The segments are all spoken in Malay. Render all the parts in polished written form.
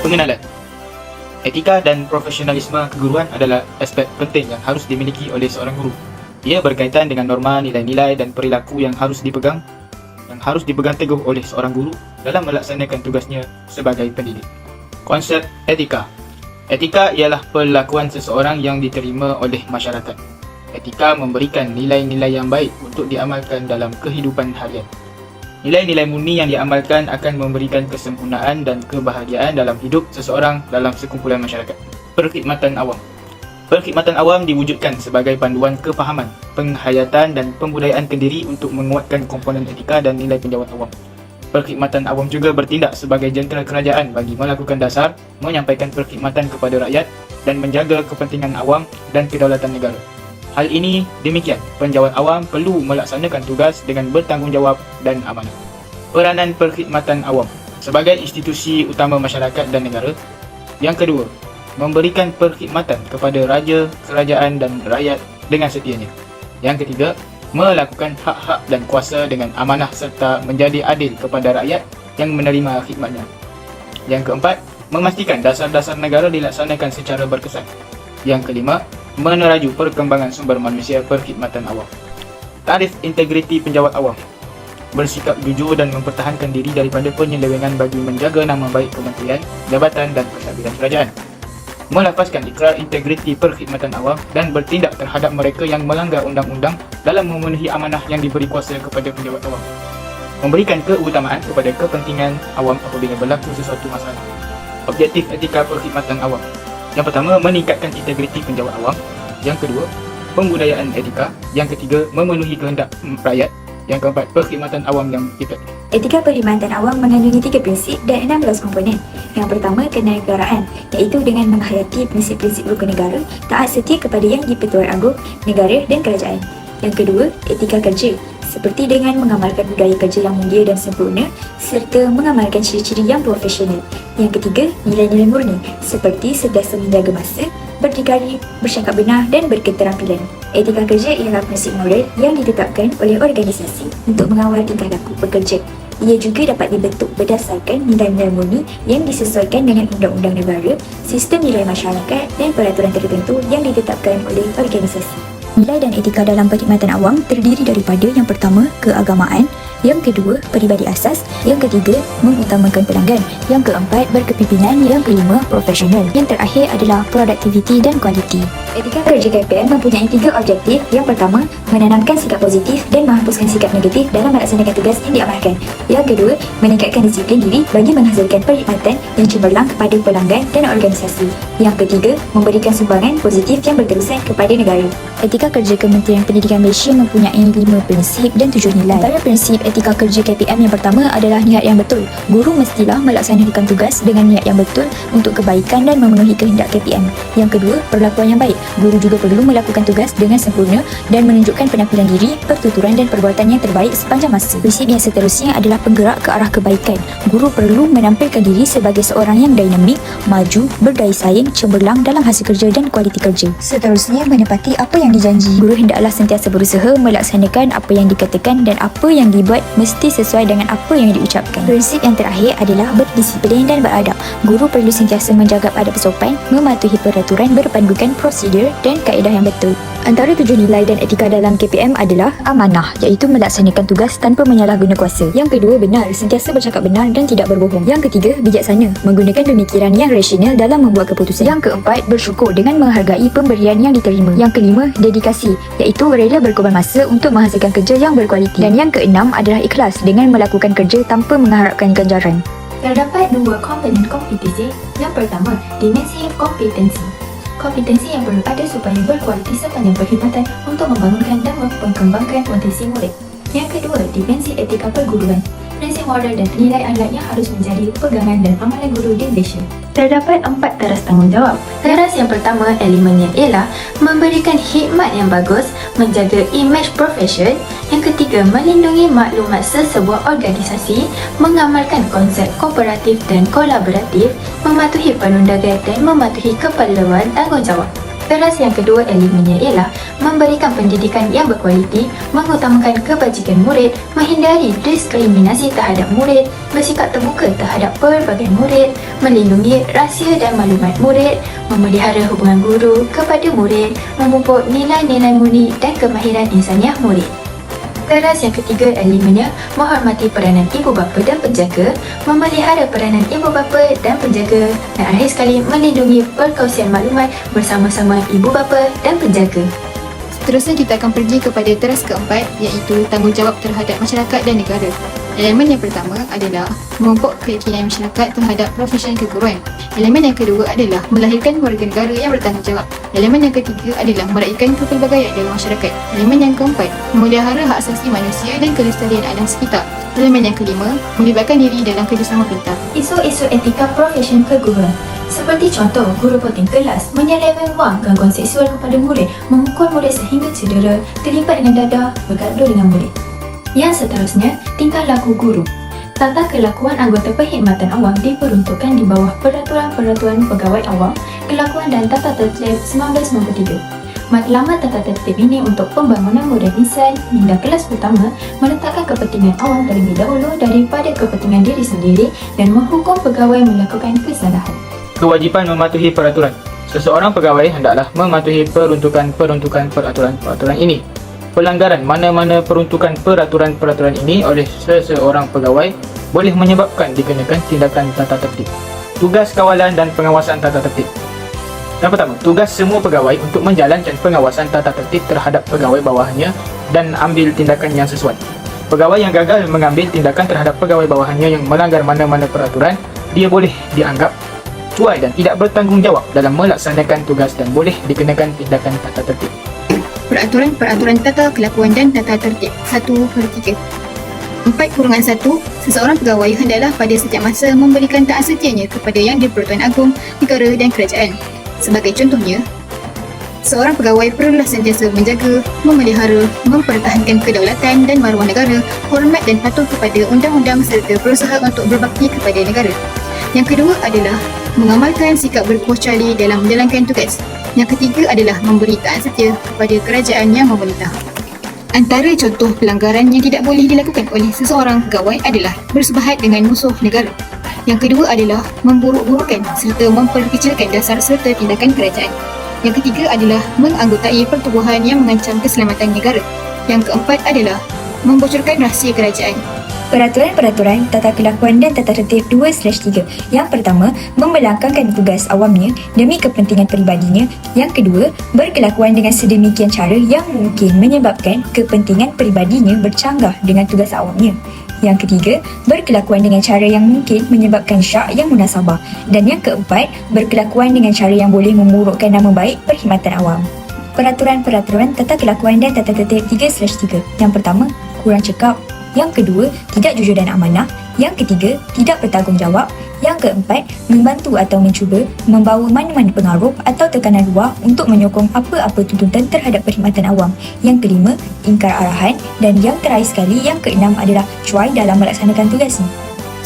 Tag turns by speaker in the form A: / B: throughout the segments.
A: Pengenalan. Etika dan profesionalisme keguruan adalah aspek penting yang harus dimiliki oleh seorang guru. Ia berkaitan dengan norma, nilai-nilai dan perilaku yang harus dipegang teguh oleh seorang guru dalam melaksanakan tugasnya sebagai pendidik. Konsep etika. Etika ialah perlakuan seseorang yang diterima oleh masyarakat. Etika memberikan nilai-nilai yang baik untuk diamalkan dalam kehidupan harian. Nilai-nilai murni yang diamalkan akan memberikan kesempurnaan dan kebahagiaan dalam hidup seseorang dalam sekumpulan masyarakat. Perkhidmatan awam. Perkhidmatan awam diwujudkan sebagai panduan kefahaman, penghayatan dan pembudayaan kendiri untuk menguatkan komponen etika dan nilai penjawat awam. Perkhidmatan awam juga bertindak sebagai jentera kerajaan bagi melakukan dasar, menyampaikan perkhidmatan kepada rakyat dan menjaga kepentingan awam dan kedaulatan negara. Hal ini demikian, penjawat awam perlu melaksanakan tugas dengan bertanggungjawab dan amanah. Peranan perkhidmatan awam sebagai institusi utama masyarakat dan negara. Yang kedua, memberikan perkhidmatan kepada raja, kerajaan dan rakyat dengan setianya. Yang ketiga, melakukan hak-hak dan kuasa dengan amanah serta menjadi adil kepada rakyat yang menerima khidmatnya. Yang keempat, memastikan dasar-dasar negara dilaksanakan secara berkesan. Yang kelima, meneraju perkembangan sumber manusia perkhidmatan awam. Tarif integriti penjawat awam. Bersikap jujur dan mempertahankan diri daripada penyelewengan bagi menjaga nama baik kementerian, jabatan dan pentadbiran kerajaan. Melafazkan ikrar integriti perkhidmatan awam dan bertindak terhadap mereka yang melanggar undang-undang dalam memenuhi amanah yang diberi kuasa kepada penjawat awam. Memberikan keutamaan kepada kepentingan awam apabila berlaku sesuatu masalah. Objektif etika perkhidmatan awam. Yang pertama, meningkatkan integriti penjawat awam. Yang kedua, pembudayaan etika. Yang ketiga, memenuhi kehendak rakyat. Yang keempat, perkhidmatan awam yang efektif.
B: Etika perkhidmatan awam mengandungi 3 prinsip dan 16 komponen. Yang pertama, kenegaraan, iaitu dengan menghayati prinsip-prinsip rukun negara, taat setia kepada Yang di-Pertuan Agong, negara dan kerajaan. Yang kedua, etika kerja, seperti dengan mengamalkan budaya kerja yang mulia dan sempurna serta mengamalkan ciri-ciri yang profesional. Yang ketiga, nilai-nilai murni, seperti sentiasa menjaga masa, berdikari, bercakap benar dan berketerampilan. Etika kerja ialah prinsip moral yang ditetapkan oleh organisasi untuk mengawal tingkah laku pekerja. Ia juga dapat dibentuk berdasarkan nilai-nilai murni yang disesuaikan dengan undang-undang negara, sistem nilai masyarakat dan peraturan tertentu yang ditetapkan oleh organisasi. Nilai dan etika dalam perkhidmatan awam terdiri daripada yang pertama, keagamaan, yang kedua, peribadi asas, yang ketiga, mengutamakan pelanggan, yang keempat, berkepimpinan, yang kelima, profesional, yang terakhir adalah produktiviti dan kualiti. Etika kerja KPM mempunyai 3 objektif. Yang pertama, menanamkan sikap positif dan menghapuskan sikap negatif dalam melaksanakan tugas yang diamalkan. Yang kedua, meningkatkan disiplin diri bagi menghasilkan perkhidmatan yang cemerlang kepada pelanggan dan organisasi. Yang ketiga, memberikan sumbangan positif yang berterusan kepada negara. Etika kerja Kementerian Pendidikan Malaysia mempunyai 5 prinsip dan 7 nilai. Antara prinsip etika kerja KPM yang pertama adalah niat yang betul. Guru mestilah melaksanakan tugas dengan niat yang betul untuk kebaikan dan memenuhi kehendak KPM. Yang kedua, perlakuan yang baik. Guru juga perlu melakukan tugas dengan sempurna dan menunjukkan penampilan diri, pertuturan dan perbuatan yang terbaik sepanjang masa. Prinsip yang seterusnya adalah penggerak ke arah kebaikan. Guru perlu menampilkan diri sebagai seorang yang dinamik, maju, berdaya saing, cemerlang dalam hasil kerja dan kualiti kerja. Seterusnya, menepati apa yang dijanji. Guru hendaklah sentiasa berusaha melaksanakan apa yang dikatakan dan apa yang dibuat mesti sesuai dengan apa yang diucapkan. Prinsip yang terakhir adalah berdisiplin dan beradab. Guru perlu sentiasa menjaga adab sopan, mematuhi peraturan berpandukan prosedur dan kaedah yang betul. Antara 7 nilai dan etika dalam KPM adalah amanah, iaitu melaksanakan tugas tanpa menyalahguna kuasa. Yang kedua, benar, sentiasa bercakap benar dan tidak berbohong. Yang ketiga, bijaksana, menggunakan pemikiran yang rasional dalam membuat keputusan. Yang keempat, bersyukur dengan menghargai pemberian yang diterima. Yang kelima, dedikasi, iaitu rela berkorban masa untuk menghasilkan kerja yang berkualiti. Dan yang keenam adalah ikhlas dengan melakukan kerja tanpa mengharapkan ganjaran. Terdapat 2 komponen kompetensi. Yang pertama, dimensi kompetensi. Kompetensi yang perlu ada supaya berkualiti sepanjang perkhidmatan untuk membangunkan dan mengembangkan potensi murid. Yang kedua, dimensi etika perguruan. Prinsip moral dan nilai akhlak yang harus menjadi pegangan dan amalan guru di Malaysia. Terdapat 4 teras tanggungjawab. Teras yang pertama elemennya ialah memberikan khidmat yang bagus, menjaga imej profesion. Yang ketiga, melindungi maklumat sesebuah organisasi, mengamalkan konsep kooperatif dan kolaboratif, mematuhi perundangan dan mematuhi keperluan tanggungjawab. Teras yang kedua elemennya ialah memberikan pendidikan yang berkualiti, mengutamakan kebajikan murid, menghindari diskriminasi terhadap murid, bersikap terbuka terhadap pelbagai murid, melindungi rahsia dan maklumat murid, memelihara hubungan guru kepada murid, memupuk nilai-nilai murni dan kemahiran insaniah murid. Teras yang ketiga elemennya menghormati peranan ibu bapa dan penjaga, memelihara peranan ibu bapa dan penjaga, dan akhir sekali melindungi perkongsian maklumat bersama-sama ibu bapa dan penjaga.
C: Seterusnya kita akan pergi kepada teras keempat, iaitu tanggungjawab terhadap masyarakat dan negara. Elemen yang pertama adalah memupuk keyakinan masyarakat terhadap profesion keguruan. Elemen yang kedua adalah melahirkan warga negara yang bertanggungjawab. Elemen yang ketiga adalah meraihkan kepelbagaian dalam masyarakat. Elemen yang keempat, memelihara hak asasi manusia dan kelestarian alam sekitar. Elemen yang kelima, melibatkan diri dalam kerjasama pintar.
B: Isu-isu etika profesion keguruan seperti contoh guru poting kelas, menyeleweng wang, gangguan seksual kepada murid, memukul murid sehingga cedera, terlibat dengan dadah, bergaduh dengan murid. Yang seterusnya, tingkah laku guru. Tata kelakuan anggota perkhidmatan awam diperuntukkan di bawah Peraturan Pegawai Awam, Kelakuan dan Tata Tertib 1993. Matlamat tata tertib ini untuk pembangunan modernisan hingga kelas pertama meletakkan kepentingan awam terlebih dahulu daripada kepentingan diri sendiri dan menghukum pegawai melakukan kesalahan.
A: Kewajipan mematuhi peraturan. Seseorang pegawai hendaklah mematuhi peruntukan peraturan ini. Pelanggaran mana-mana peruntukan peraturan ini oleh seseorang pegawai boleh menyebabkan dikenakan tindakan tata tertib. Tugas kawalan dan pengawasan tata tertib. Yang pertama, tugas semua pegawai untuk menjalankan pengawasan tata tertib terhadap pegawai bawahannya dan ambil tindakan yang sesuai. Pegawai yang gagal mengambil tindakan terhadap pegawai bawahannya yang melanggar mana-mana peraturan, dia boleh dianggap cuai dan tidak bertanggungjawab dalam melaksanakan tugas dan boleh dikenakan tindakan tata tertib.
C: Peraturan tata kelakuan dan tata tertib 1/3. 4/1. Seseorang pegawai hendaklah pada setiap masa memberikan taat setianya kepada Yang di-Pertuan Agong, negara dan kerajaan. Sebagai contohnya, seorang pegawai perlulah sentiasa menjaga, memelihara, mempertahankan kedaulatan dan maruah negara, hormat dan patuh kepada undang-undang serta berusaha untuk berbakti kepada negara. Yang kedua adalah mengamalkan sikap berpuas cali dalam menjalankan tugas. Yang ketiga adalah memberi taat setia kepada kerajaan yang memerintah. Antara contoh pelanggaran yang tidak boleh dilakukan oleh seseorang pegawai adalah bersebahat dengan musuh negara. Yang kedua adalah memburuk-burukkan serta memperkecilkan dasar serta tindakan kerajaan. Yang ketiga adalah menganggotai pertubuhan yang mengancam keselamatan negara. Yang keempat adalah membocorkan rahsia kerajaan.
B: Peraturan tata kelakuan dan tata tertib 2/3. Yang pertama, membelangkangkan tugas awamnya demi kepentingan peribadinya. Yang kedua, berkelakuan dengan sedemikian cara yang mungkin menyebabkan kepentingan peribadinya bercanggah dengan tugas awamnya. Yang ketiga, berkelakuan dengan cara yang mungkin menyebabkan syak yang munasabah. Dan yang keempat, berkelakuan dengan cara yang boleh memburukkan nama baik perkhidmatan awam. Peraturan tata kelakuan dan tata tertib 3/3. Yang pertama, kurang cekap. Yang kedua, tidak jujur dan amanah. Yang ketiga, tidak bertanggungjawab. Yang keempat, membantu atau mencuba membawa mana-mana pengaruh atau tekanan luar untuk menyokong apa-apa tuntutan terhadap perkhidmatan awam. Yang kelima, ingkar arahan. Dan yang terakhir sekali, yang keenam adalah cuai dalam melaksanakan tugasnya.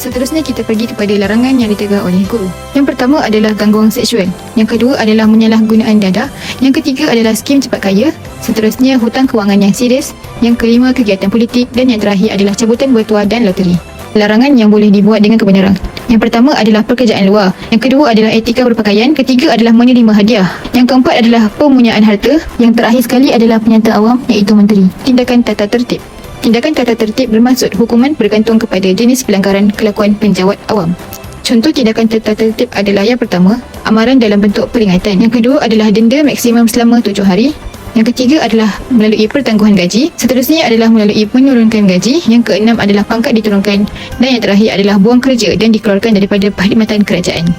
C: Seterusnya kita pergi kepada larangan yang ditegak oleh guru. Yang pertama adalah gangguan seksual. Yang kedua adalah penyalahgunaan dadah. Yang ketiga adalah skim cepat kaya. Seterusnya hutang kewangan yang serius. Yang kelima kegiatan politik dan yang terakhir adalah cabutan bertuah dan loteri. Larangan yang boleh dibuat dengan kebenaran. Yang pertama adalah pekerjaan luar. Yang kedua adalah etika berpakaian. Ketiga adalah menerima hadiah. Yang keempat adalah pempunyaan harta. Yang terakhir sekali adalah penyata awam iaitu menteri. Tindakan tata tertib. Tindakan tata tertib bermaksud hukuman bergantung kepada jenis pelanggaran kelakuan penjawat awam. Contoh tindakan tata tertib adalah yang pertama, amaran dalam bentuk peringatan. Yang kedua adalah denda maksimum selama 7 hari. Yang ketiga adalah melalui pertangguhan gaji. Seterusnya adalah melalui menurunkan gaji. Yang keenam adalah pangkat diturunkan. Dan yang terakhir adalah buang kerja dan dikeluarkan daripada perkhidmatan kerajaan.